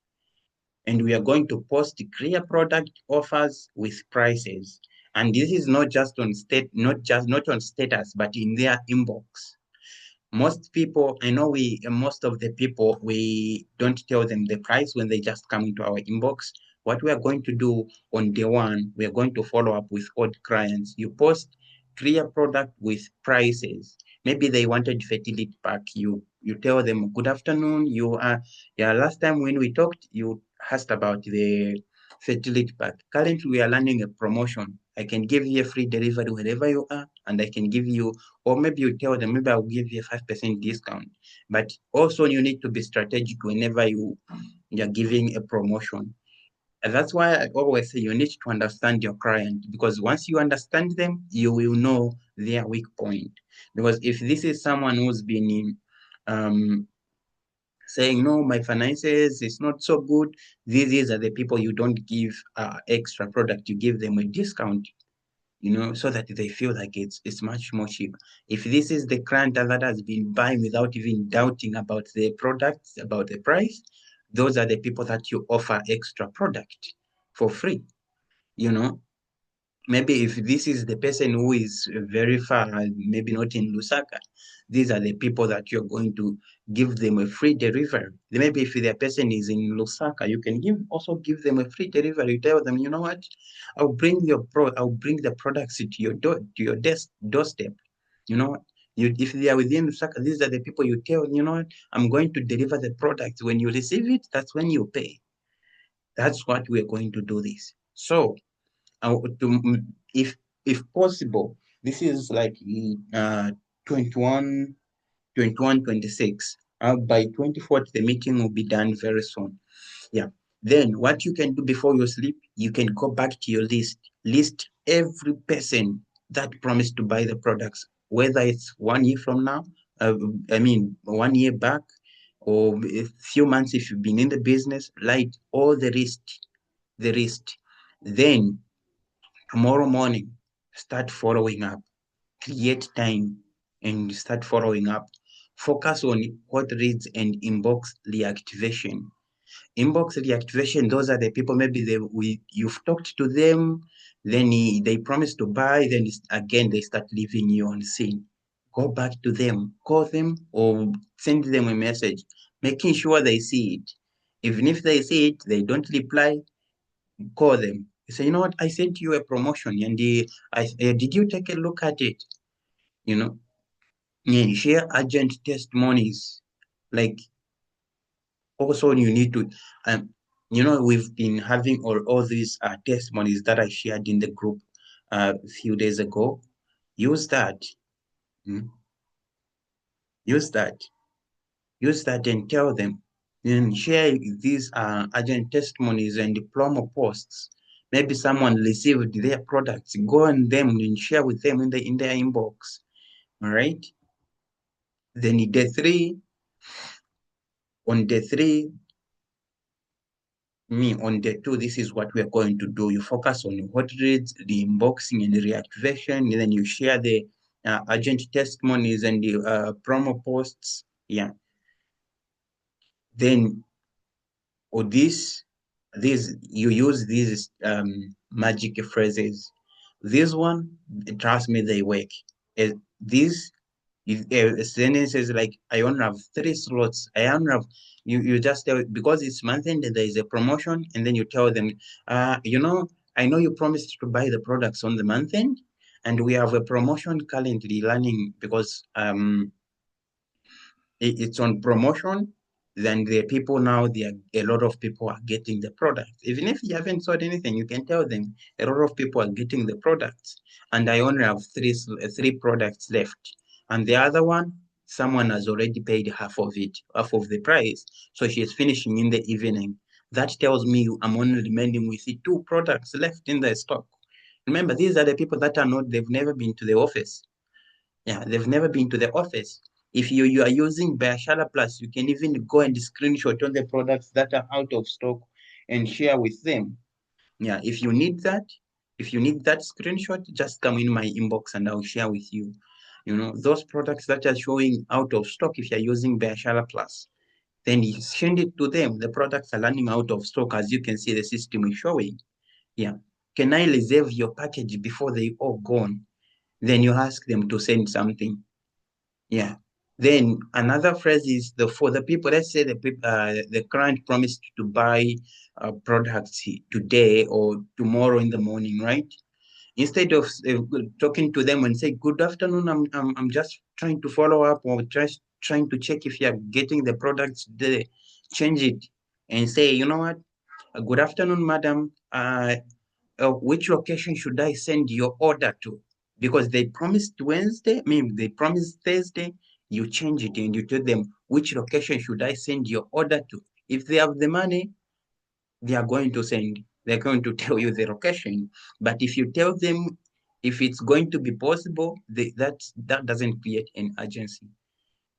And we are going to post clear product offers with prices. And this is not just on not on status, but in their inbox. Most of the people, we don't tell them the price when they just come into our inbox. What we are going to do on day one, we are going to follow up with old clients. You post clear product with prices. Maybe they wanted fertility pack. You tell them, good afternoon. Last time when we talked, you asked about the fertility pack. Currently, we are running a promotion. I can give you a free delivery wherever you are, and I can give you, or maybe you tell them, maybe I'll give you a 5% discount. But also you need to be strategic whenever you're giving a promotion. And that's why I always say you need to understand your client, because once you understand them, you will know their weak point. Because if this is someone who's been in, saying, no, my finances is not so good, these are the people you don't give extra product, you give them a discount, so that they feel like it's much more cheap. If this is the client that has been buying without even doubting about the products, about the price, those are the people that you offer extra product for free. You know, maybe if this is the person who is very far, maybe not in Lusaka, these are the people that you're going to give them a free delivery. Maybe if the person is in Lusaka, you can also give them a free delivery. You tell them, you know what, I'll bring the products to your doorstep. You know, if they are within Lusaka, these are the people you tell, you know what, I'm going to deliver the product. When you receive it, that's when you pay. That's what we're going to do this. So if possible, this is like 21, 21, 26. By 24th, the meeting will be done very soon. Yeah. Then what you can do before you sleep, you can go back to your list every person that promised to buy the products, whether it's 1 year from now, 1 year back, or a few months if you've been in the business, like all the rest. Then tomorrow morning, start following up, create time and start following up. Focus on hot reads and inbox reactivation. Inbox reactivation, those are the people, maybe you've talked to them, then they promise to buy, then again they start leaving you on scene. Go back to them, call them or send them a message, making sure they see it. Even if they see it, they don't reply, call them. Say, you know what, I sent you a promotion and did you take a look at it? You know, yeah, share urgent testimonies. Like, also you need to, we've been having all these testimonies that I shared in the group a few days ago. Use that. mm, Use that. Use that and tell them. And share these urgent testimonies and promo posts. Maybe someone received their products. Go on them and share with them in their inbox. All right. Then on day three, on day two, this is what we are going to do. You focus on hot reads, the inboxing and the reactivation, and then you share the agent testimonies and the promo posts. Yeah. Then, or this you use these magic phrases. This one, trust me, they work. This sentences like, I only have 3 slots. I only have you just tell, because it's month end, there is a promotion, and then you tell them, I know you promised to buy the products on the month end, and we have a promotion currently running because it's on promotion. Then the people now, a lot of people are getting the products. Even if you haven't sold anything, you can tell them a lot of people are getting the products, and I only have three products left. And the other one, someone has already paid half of it, half of the price, so she's finishing in the evening. That tells me I'm only remaining with the 2 products left in the stock. Remember, these are the people that are not, they've never been to the office. Yeah, they've never been to the office. If you are using Biashala Plus, you can even go and screenshot all the products that are out of stock and share with them. Yeah, if you need that screenshot, just come in my inbox and I'll share with you. Those products that are showing out of stock, if you're using Biashala Plus, then you send it to them. The products are running out of stock, as you can see the system is showing. Yeah. Can I reserve your package before they all gone? Then you ask them to send something. Yeah. Then another phrase is for the people. Let's say the client promised to buy products today or tomorrow in the morning, right? Instead of talking to them and say, "Good afternoon, I'm just trying to follow up or just trying to check if you are getting the products today," change it and say, "You know what? Good afternoon, madam. Which location should I send your order to?" Because they promised Wednesday, they promised Thursday, you change it and you tell them, which location should I send your order to? If they have the money, they're going to tell you the location. But if you tell them if it's going to be possible, that doesn't create an urgency.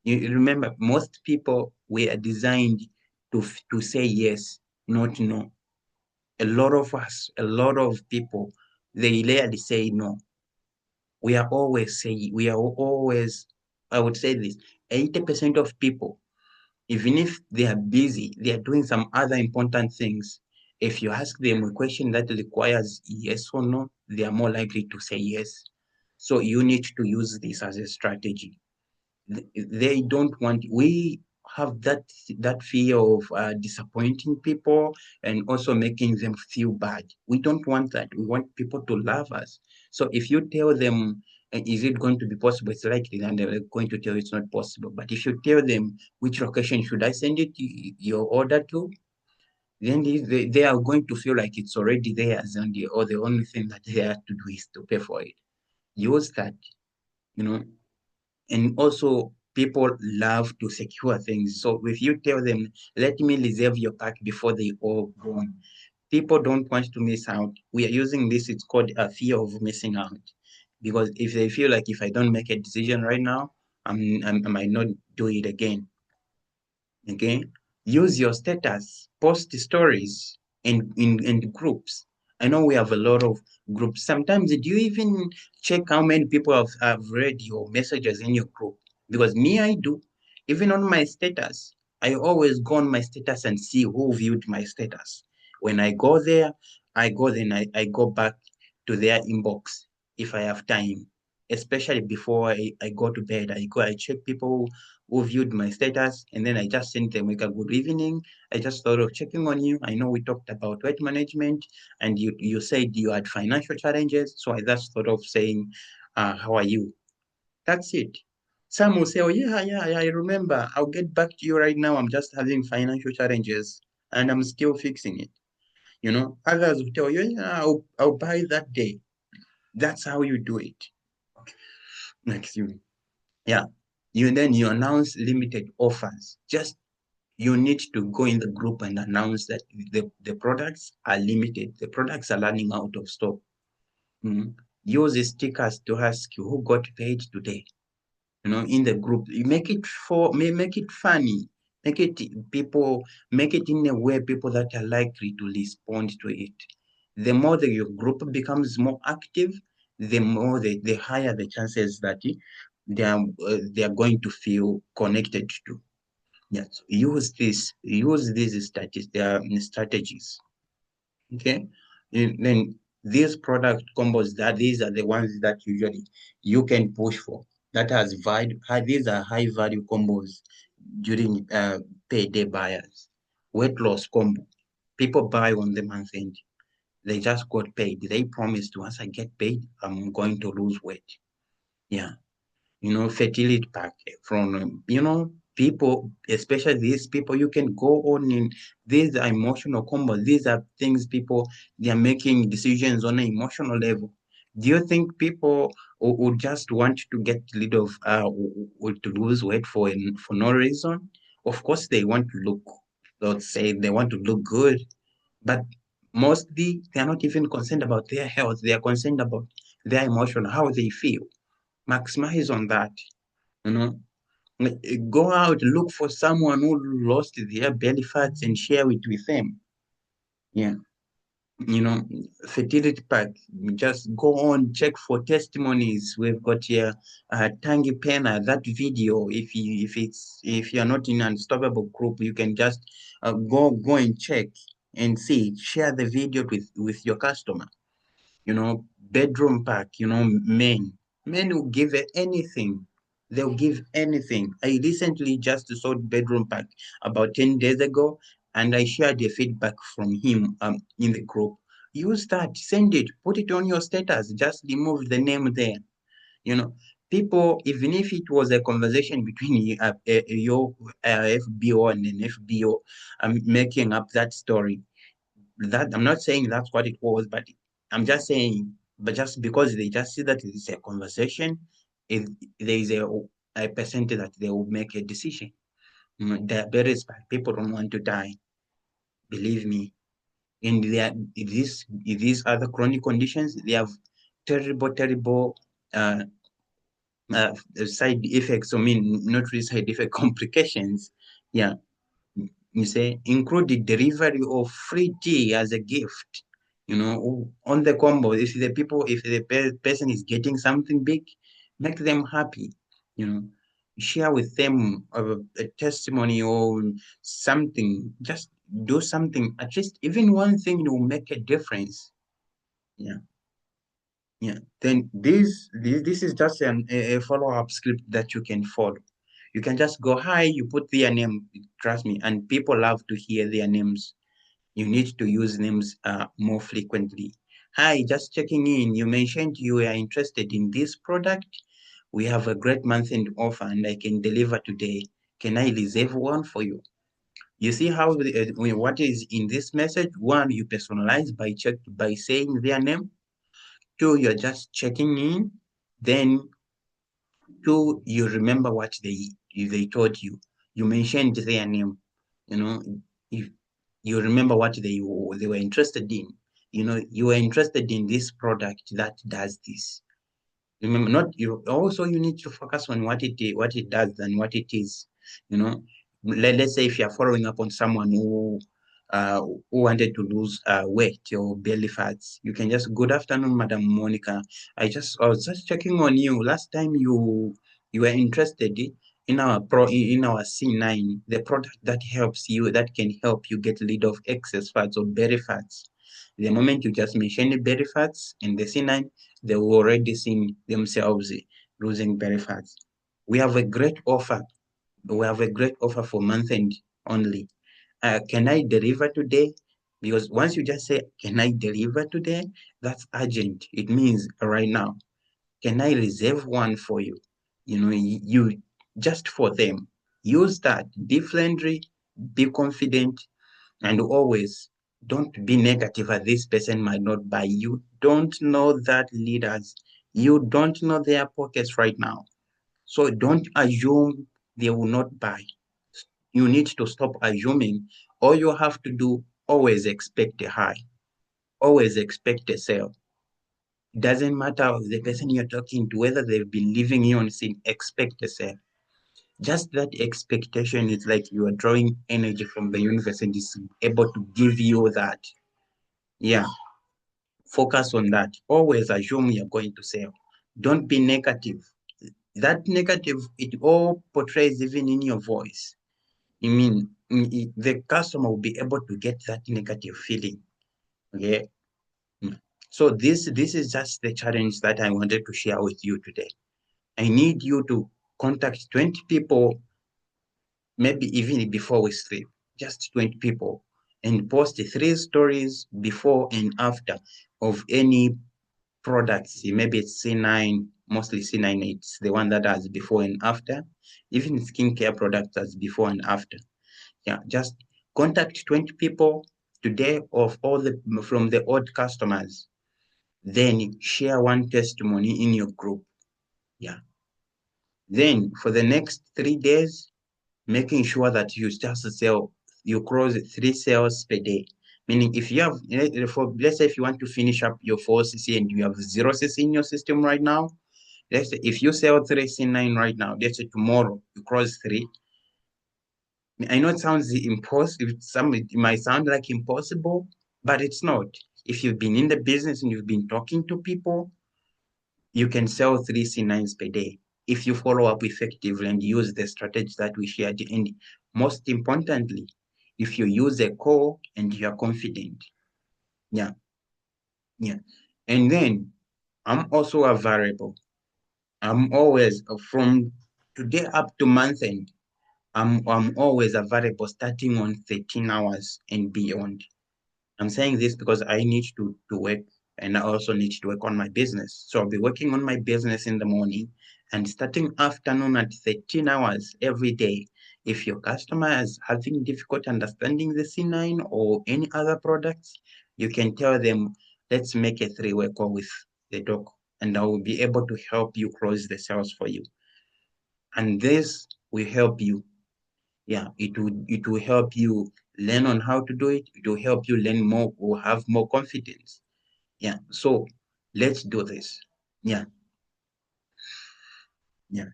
You remember, most people were designed to say yes, not no. A lot of us, a lot of people, they rarely say no. We are always, I would say this, 80% of people, even if they are busy, they are doing some other important things. If you ask them a question that requires yes or no, they are more likely to say yes. So you need to use this as a strategy. They don't want, we have that fear of disappointing people and also making them feel bad. We don't want that. We want people to love us. So if you tell them, is it going to be possible, it's likely and they're going to tell you it's not possible. But if you tell them, which location should I send it your order to, then they are going to feel like it's already theirs, and or the only thing that they have to do is to pay for it. Use that, you know and also, people love to secure things. So if you tell them, let me reserve your pack before they all go, people don't want to miss out. We are using this, it's called a fear of missing out. Because if they feel like, if I don't make a decision right now, I might not do it again. Okay, use your status, post stories in groups. I know we have a lot of groups. Sometimes, do you even check how many people have read your messages in your group? Because me, I do. Even on my status, I always go on my status and see who viewed my status. When I go there, I go back to their inbox if I have time, especially before I go to bed. I check people who viewed my status, and then I just sent them like a good evening. I just thought of checking on you. I know we talked about weight management, and you said you had financial challenges, so I just thought of saying, how are you? That's it. Some will say, oh yeah, I remember. I'll get back to you right now. I'm just having financial challenges, and I'm still fixing it. Others will tell you, yeah, I'll buy that day. That's how you do it. Next, yeah. You announce limited offers. Just you need to go in the group and announce that the products are limited. The products are running out of stock. Use the stickers to ask you who got paid today. In the group, you make it funny, make it people, make it in a way people that are likely to respond to it. The more your group becomes more active, the higher the chances that they are going to feel connected to. Yes, use these strategies. Okay. And then these product combos, that these are the ones that usually you can push for. That has value. These are high value combos during payday buyers. Weight loss combo. People buy on the month end. They just got paid. They promised once I get paid, I'm going to lose weight. Yeah. Fertility pack from, people, especially these people, you can go on in these are emotional combos. These are things people, they are making decisions on an emotional level. Do you think people would just want to get rid of, or to lose weight for no reason? Of course, they want to look, let's say they want to look good, but mostly they are not even concerned about their health. They are concerned about their emotion, how they feel. Maximize on that. you know Go out, look for someone who lost their belly fats and share it with them. Yeah. you know Fertility pack, just go on, check for testimonies. We've got here Tangi Pena, that video. If you're not in an unstoppable group, you can just go and check and see, share the video with your customer. Bedroom pack, men will give anything. They'll give anything. I recently just sold bedroom pack about 10 days ago, and I shared the feedback from him in the group. Use that, send it, put it on your status, just remove the name there. you know People, even if it was a conversation between your FBO and an FBO, making up that story, that I'm not saying that's what it was, but I'm just saying, but just because they just see that it's a conversation, if there is a percentage that they will make a decision. Diabetes, people don't want to die, believe me. And these other chronic conditions, they have terrible uh, uh, side effects. I mean, not really side effect, complications. Yeah. You say include the delivery of free tea as a gift. On the combo, if the person is getting something big, make them happy. you know Share with them a testimony or something. Just do something, at least even one thing will make a difference. Yeah. Yeah. Then this is just a follow-up script that you can follow. You can just go, hi, you put their name, trust me, and people love to hear their names. You need to use names more frequently. Hi, just checking in. You mentioned you are interested in this product. We have a great month-end offer and I can deliver today. Can I reserve one for you? You see how what is in this message? One, you personalize by saying their name. Two, you're just checking in. Then two, you remember what they told you. You mentioned their name. You know, if you remember what they were interested in. You were interested in this product that does this. Remember, not you. Also, you need to focus on what it does and what it is. You know, let's say if you are following up on someone uh, who wanted to lose weight or belly fats, you can just, good afternoon, Madam Monica. I was just checking on you. Last time you were interested in our C9, the product that can help you get rid of excess fats or belly fats. The moment you just mention the belly fats in the C9, they will already see themselves losing belly fats. We have a great offer. We have a great offer for month end only. Can I deliver today? Because once you just say, can I deliver today? That's urgent. It means right now. Can I reserve one for you? You just for them. Use that. Be friendly, be confident, and always don't be negative that this person might not buy. You don't know that leaders. You don't know their pockets right now. So don't assume they will not buy. You need to stop assuming. All you have to do, always expect a high, always expect a sale. It doesn't matter the person you're talking to, whether they've been leaving you on scene, expect a sale. Just that expectation is like you are drawing energy from the universe and it's able to give you that. Yeah, focus on that. Always assume you're going to sell. Don't be negative. That negative, it all portrays even in your voice. I mean, the customer will be able to get that negative feeling. Okay. So this is just the challenge that I wanted to share with you today. I need you to contact 20 people, maybe even before we sleep, just 20 people, and post 3 stories before and after of any products. Maybe it's C9, mostly C9, it's the one that has before and after. Even skincare products has before and after. Yeah, just contact 20 people today of all the from the old customers. Then share one testimony in your group. Yeah. Then for the next 3 days, making sure that you just sell, you close 3 sales per day. Meaning if you have, let's say if you want to finish up your 4cc and you have 0cc in your system right now, let's say if you sell 3C9 right now, let's say tomorrow you close 3. I know it sounds impossible, it might sound like impossible, but it's not. If you've been in the business and you've been talking to people, you can sell 3C9s per day if you follow up effectively and use the strategy that we shared. And most importantly, if you use a call and you are confident. Yeah, yeah. And then I'm also a variable. I'm always from today up to month end. I'm always a variable starting on 13 hours and beyond. I'm saying this because I need to work and I also need to work on my business. So I'll be working on my business in the morning and starting afternoon at 13 hours every day. If your customer is having difficulty understanding the C9 or any other products, you can tell them, let's make a 3-way call with the doc and I will be able to help you close the sales for you. And this will help you. Yeah, it will help you learn on how to do it. It will help you learn more or have more confidence. Yeah, so let's do this. Yeah, yeah.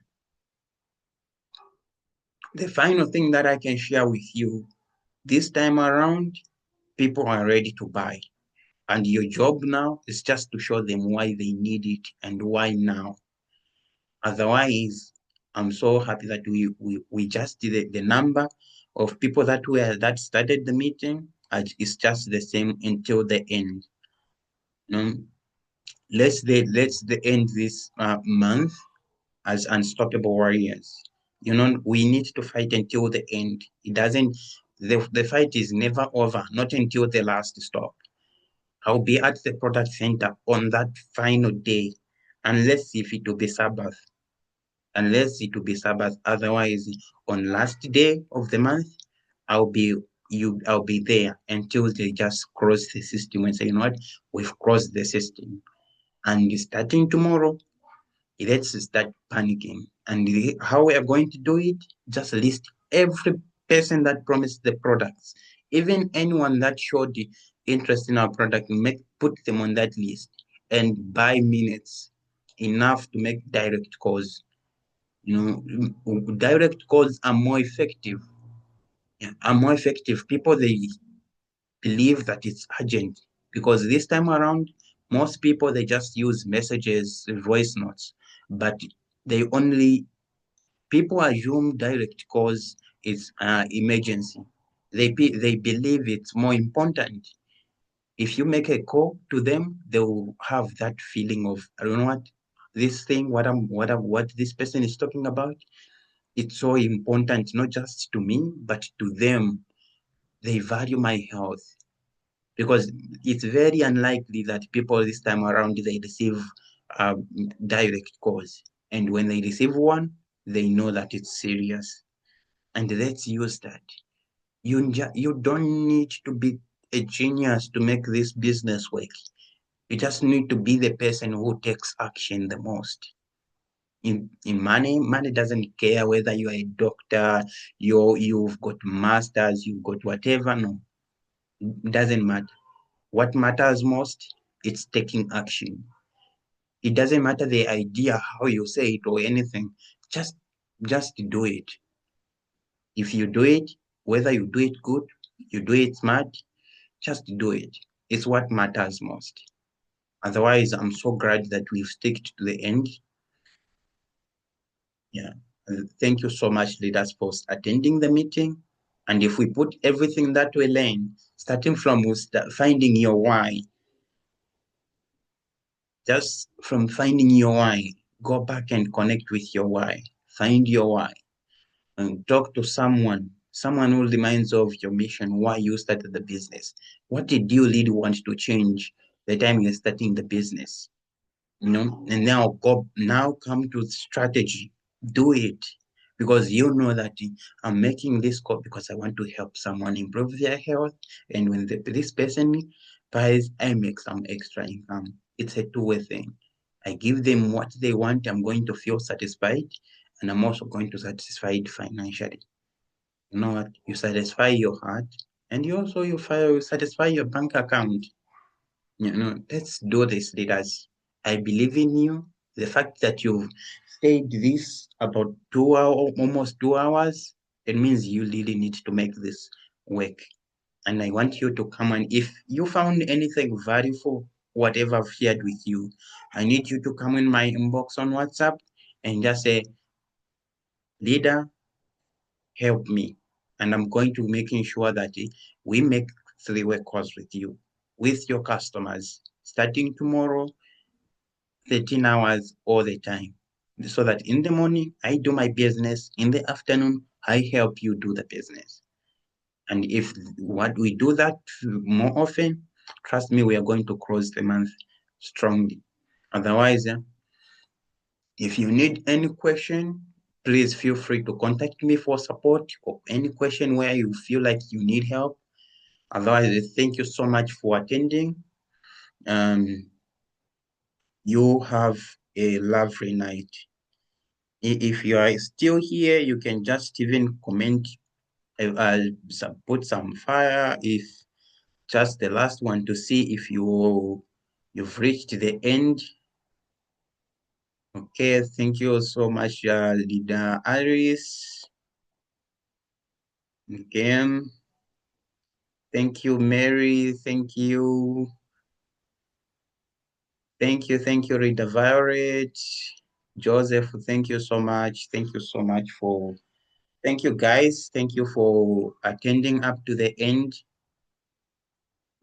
The final thing that I can share with you this time around, people are ready to buy. And your job now is just to show them why they need it and why now. Otherwise, I'm so happy that we just did the number of people that started the meeting is just the same until the end. Let's end this month as unstoppable warriors. We need to fight until the end. It doesn't. The fight is never over, not until the last stop. I'll be at the product center on that final day, unless if it will be Sabbath. Unless it will be Sabbath. Otherwise, on last day of the month, I'll be I'll be there until they just cross the system and say, you know what, we've crossed the system. And starting tomorrow, let's start panicking. And how we are going to do it, just list every person that promised the products, even anyone that showed the interest in our product, put them on that list and buy minutes enough to make direct calls. Direct calls are more effective. Yeah, are more effective. People, they believe that it's urgent because this time around, most people, they just use messages, voice notes, but they only people assume direct calls is emergency. They believe it's more important. If you make a call to them, they will have that feeling of, I don't know what this thing, what this person is talking about. It's so important, not just to me, but to them. They value my health because it's very unlikely that people this time around they receive direct calls, and when they receive one, they know that it's serious. And let's use that. You don't need to be a genius to make this business work. You just need to be the person who takes action the most. in money doesn't care whether you are a doctor, you've got masters, you've got whatever. No, it doesn't matter. What matters most, it's taking action. It doesn't matter the idea, how you say it or anything. Just do it. If you do it, whether you do it good, you do it smart, just do it. It's what matters most. Otherwise, I'm so glad that we've stuck to the end. Yeah. Thank you so much, leaders, for attending the meeting. And if we put everything that we learn, starting from finding your why, just from finding your why, go back and connect with your why. Find your why and talk to someone who reminds of your mission, why you started the business. What did you really want to change the time you're starting the business? And now come to strategy. Do it because you know that I'm making this call because I want to help someone improve their health, and when this person buys, I make some extra income. It's a two-way thing. I give them what they want, I'm going to feel satisfied, and I'm also going to satisfied financially. You know what? You satisfy your heart, and you satisfy your bank account. Let's do this, leaders. I believe in you. The fact that you've stayed this about 2 hours, almost 2 hours, it means you really need to make this work. And I want you to come, and if you found anything valuable, whatever I've shared with you, I need you to come in my inbox on WhatsApp and just say, leader, help me. And I'm going to making sure that we make three-way calls with you, with your customers, starting tomorrow, 13 hours all the time. So that in the morning, I do my business. In the afternoon, I help you do the business. And if what we do that more often, trust me, we are going to close the month strongly. Otherwise, if you need any question, please feel free to contact me for support or any question where you feel like you need help. Otherwise, thank you so much for attending. You have a lovely night. If you are still here, you can just even comment, put some fire if just the last one to see if you've reached the end. Okay, thank you so much, Leader Iris. Again, thank you, Mary. Thank you. Thank you, Reader Violet. Joseph, thank you so much. Thank you so much thank you, guys. Thank you for attending up to the end.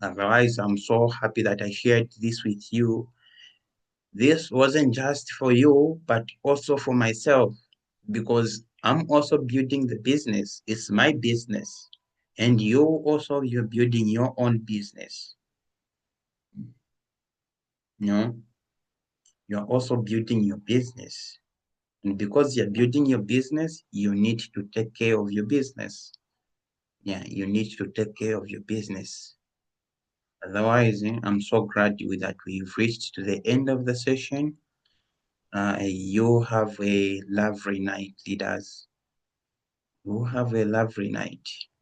Otherwise, I'm so happy that I shared this with you. This wasn't just for you, but also for myself, because I'm also building the business. It's my business. And you're building your own business. You're also building your business. And because you're building your business, you need to take care of your business. Yeah, you need to take care of your business. Otherwise, I'm so glad that we've reached to the end of the session. You have a lovely night, leaders. You have a lovely night.